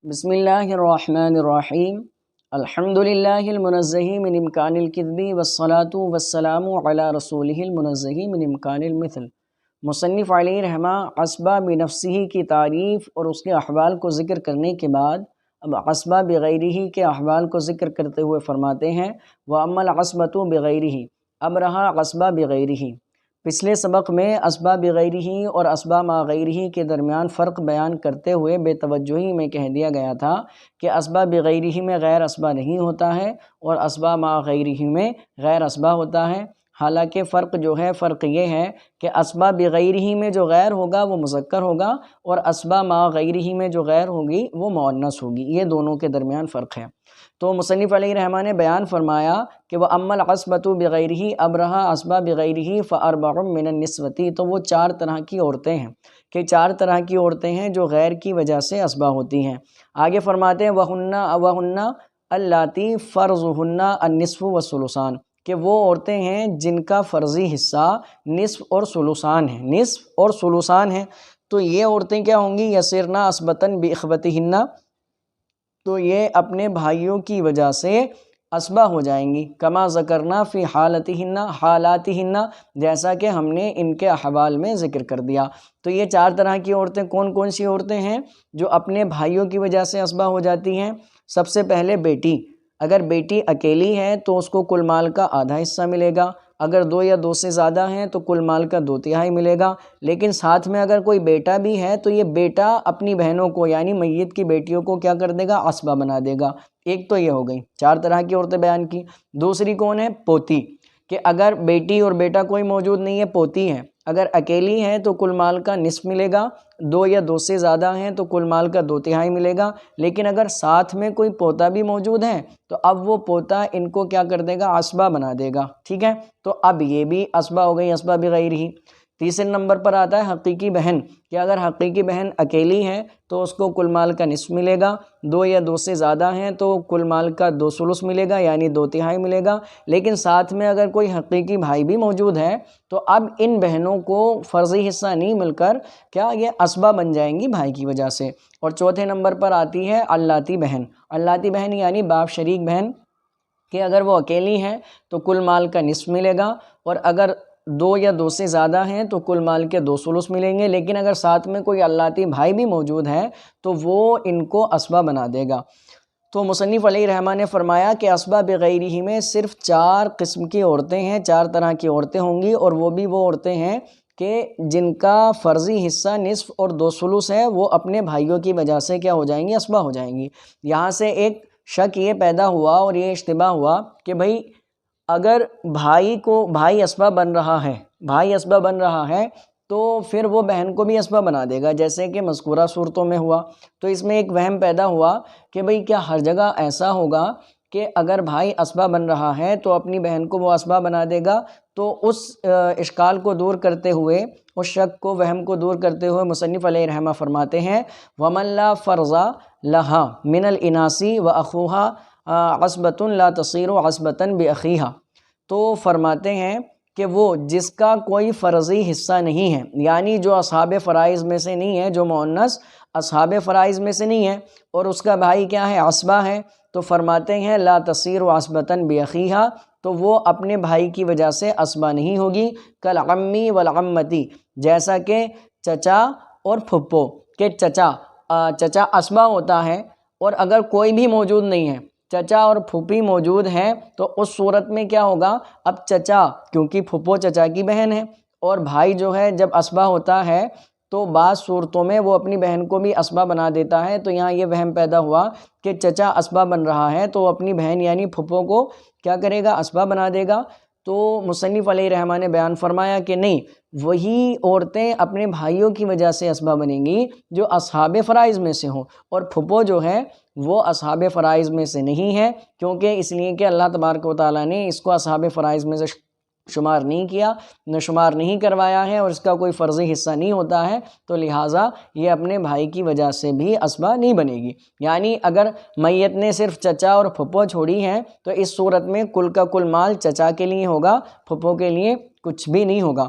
بسم اللہ الرحمن الرحیم الحمدللہ المنزہ من امکان الکذب والصلاة والسلام علی رسولہ المنزہ من امکان المثل۔ مصنف علیہ رحمہ عصبہ بنفسہ کی تعریف اور اس کے احوال کو ذکر کرنے کے بعد اب عصبہ بغیرہ کے احوال کو ذکر کرتے ہوئے فرماتے ہیں وَأَمَّا الْعَصْبَةُ بِغَيْرِهِ، اب رہا عصبہ بغیرہ۔ پچھلے سبق میں عصبہ بغیرہ اور عصبہ ما غیرہ کے درمیان فرق بیان کرتے ہوئے بے توجہی میں کہہ دیا گیا تھا کہ عصبہ بغیرہ میں غیر عصبہ نہیں ہوتا ہے اور عصبہ ما غیرہ میں غیر عصبہ ہوتا ہے۔ حالانکہ فرق جو ہے فرق یہ ہے کہ عصبہ بغیرہ میں جو غیر ہوگا وہ مذکر ہوگا اور عصبہ ما غیرہ میں جو غیر ہوگی وہ مؤنث ہوگی، یہ دونوں کے درمیان فرق ہے۔ تو مصنف علیہ رحمہ نے بیان فرمایا کہ وہ اما العصبۃ بغیرہ، اب رہا عصبہ بغیرہ فاربع من النسوۃ، تو وہ چار طرح کی عورتیں ہیں کہ چار طرح کی عورتیں ہیں جو غیر کی وجہ سے عصبہ ہوتی ہیں۔ آگے فرماتے ہیں وہن اللاتی فرضہن النصف والثلثان، کہ وہ عورتیں ہیں جن کا فرضی حصہ نصف اور ثلثان ہے، نصف اور ثلثان ہیں۔ تو یہ عورتیں کیا ہوں گی؟ یسرن عصبۃ باخوتہن، تو یہ اپنے بھائیوں کی وجہ سے عصبہ ہو جائیں گی۔ کما ذکرنا فی حالاتہن، جیسا کہ ہم نے ان کے احوال میں ذکر کر دیا۔ تو یہ چار طرح کی عورتیں کون کون سی عورتیں ہیں جو اپنے بھائیوں کی وجہ سے عصبہ ہو جاتی ہیں؟ سب سے پہلے بیٹی، اگر بیٹی اکیلی ہے تو اس کو کل مال کا آدھا حصہ ملے گا، اگر دو یا دو سے زیادہ ہیں تو کل مال کا 2/3 ملے گا، لیکن ساتھ میں اگر کوئی بیٹا بھی ہے تو یہ بیٹا اپنی بہنوں کو یعنی میت کی بیٹیوں کو کیا کر دے گا؟ عصبہ بنا دے گا۔ ایک تو یہ ہو گئی، چار طرح کی عورتیں بیان کی۔ دوسری کون ہے؟ پوتی، کہ اگر بیٹی اور بیٹا کوئی موجود نہیں ہے، پوتی ہے، اگر اکیلی ہے تو کل مال کا نصف ملے گا، دو یا دو سے زیادہ ہیں تو کل مال کا 2/3 ملے گا، لیکن اگر ساتھ میں کوئی پوتا بھی موجود ہے تو اب وہ پوتا ان کو کیا کر دے گا؟ عصبہ بنا دے گا، ٹھیک ہے؟ تو اب یہ بھی عصبہ ہو گئی، عصبہ بغیرہ۔ تیسرے نمبر پر آتا ہے حقیقی بہن، کہ اگر حقیقی بہن اکیلی ہے تو اس کو کل مال کا نصف ملے گا، دو یا دو سے زیادہ ہیں تو کل مال کا 2/3 ملے گا یعنی 2/3 ملے گا، لیکن ساتھ میں اگر کوئی حقیقی بھائی بھی موجود ہے تو اب ان بہنوں کو فرضی حصہ نہیں مل کر کیا یہ عصبہ بن جائیں گی بھائی کی وجہ سے۔ اور چوتھے نمبر پر آتی ہے اللاتی بہن، اللاتی بہن یعنی باپ شریک بہن، کہ اگر وہ اکیلی ہیں تو کل مال کا نصف ملے گا، اور اگر دو یا دو سے زیادہ ہیں تو کل مال کے 2/3 ملیں گے، لیکن اگر ساتھ میں کوئی اللاتی بھائی بھی موجود ہے تو وہ ان کو عصبہ بنا دے گا۔ تو مصنف علیہ رحمہ نے فرمایا کہ عصبہ بغیرہ میں صرف 4 قسم کی عورتیں ہیں، 4 طرح کی عورتیں ہوں گی، اور وہ بھی وہ عورتیں ہیں کہ جن کا فرضی حصہ نصف اور 2/3 ہے، وہ اپنے بھائیوں کی وجہ سے کیا ہو جائیں گی؟ عصبہ ہو جائیں گی۔ یہاں سے ایک شک یہ پیدا ہوا اور یہ اشتباہ ہوا کہ بھئی اگر بھائی عصبہ بن رہا ہے تو پھر وہ بہن کو بھی عصبہ بنا دے گا، جیسے کہ مذکورہ صورتوں میں ہوا۔ تو اس میں ایک وہم پیدا ہوا کہ بھئی کیا ہر جگہ ایسا ہوگا کہ اگر بھائی عصبہ بن رہا ہے تو اپنی بہن کو وہ عصبہ بنا دے گا؟ تو اس اشکال کو دور کرتے ہوئے، اس شک کو، وہم کو دور کرتے ہوئے مصنف علیہ رحمہ فرماتے ہیں وَمَن لَا فَرْضَ لَهَا مِنَ الْإِنَاثِ وَأَخُوهَا عَصْبَةٌ لَا تَصِيرُ عَصْبَةً بِأَخِيهَا۔ تو فرماتے ہیں کہ وہ جس کا کوئی فرضی حصہ نہیں ہے، یعنی جو اصحاب فرائض میں سے نہیں ہے، جو مؤنث اصحاب فرائض میں سے نہیں ہے اور اس کا بھائی کیا ہے؟ عصبہ ہے، تو فرماتے ہیں لا تصیر عصبةً بأخیہا، تو وہ اپنے بھائی کی وجہ سے عصبہ نہیں ہوگی۔ کالعمی والعمتی، جیسا کہ چچا اور پھپھو، کہ چچا عصبہ ہوتا ہے اور اگر کوئی بھی موجود نہیں ہے، چچا اور پھوپھی موجود ہیں، تو اس صورت میں کیا ہوگا؟ اب چچا، کیونکہ پھپھو چچا کی بہن ہے، اور بھائی جو ہے جب عصبہ ہوتا ہے تو بعض صورتوں میں وہ اپنی بہن کو بھی عصبہ بنا دیتا ہے۔ تو یہاں یہ وہم پیدا ہوا کہ چچا عصبہ بن رہا ہے تو وہ اپنی بہن یعنی پھپھو کو کیا کرے گا؟ عصبہ بنا دے گا۔ تو مصنف علیہ رحمہ نے بیان فرمایا کہ نہیں، وہی عورتیں اپنے بھائیوں کی وجہ سے عصبہ بنیں گی جو اصحاب فرائض میں سے ہوں، اور پھپھو جو ہے وہ اصحاب فرائض میں سے نہیں ہے، کیونکہ اس لیے کہ اللہ تبارک و تعالیٰ نے اس کو اصحاب فرائض میں سے شمار نہیں کیا، شمار نہیں کروایا ہے، اور اس کا کوئی فرضی حصہ نہیں ہوتا ہے، تو لہٰذا یہ اپنے بھائی کی وجہ سے بھی عصبہ نہیں بنے گی۔ یعنی اگر میت نے صرف چچا اور پھپھو چھوڑی ہیں تو اس صورت میں کل کا کل مال چچا کے لیے ہوگا، پھپھو کے لیے کچھ بھی نہیں ہوگا۔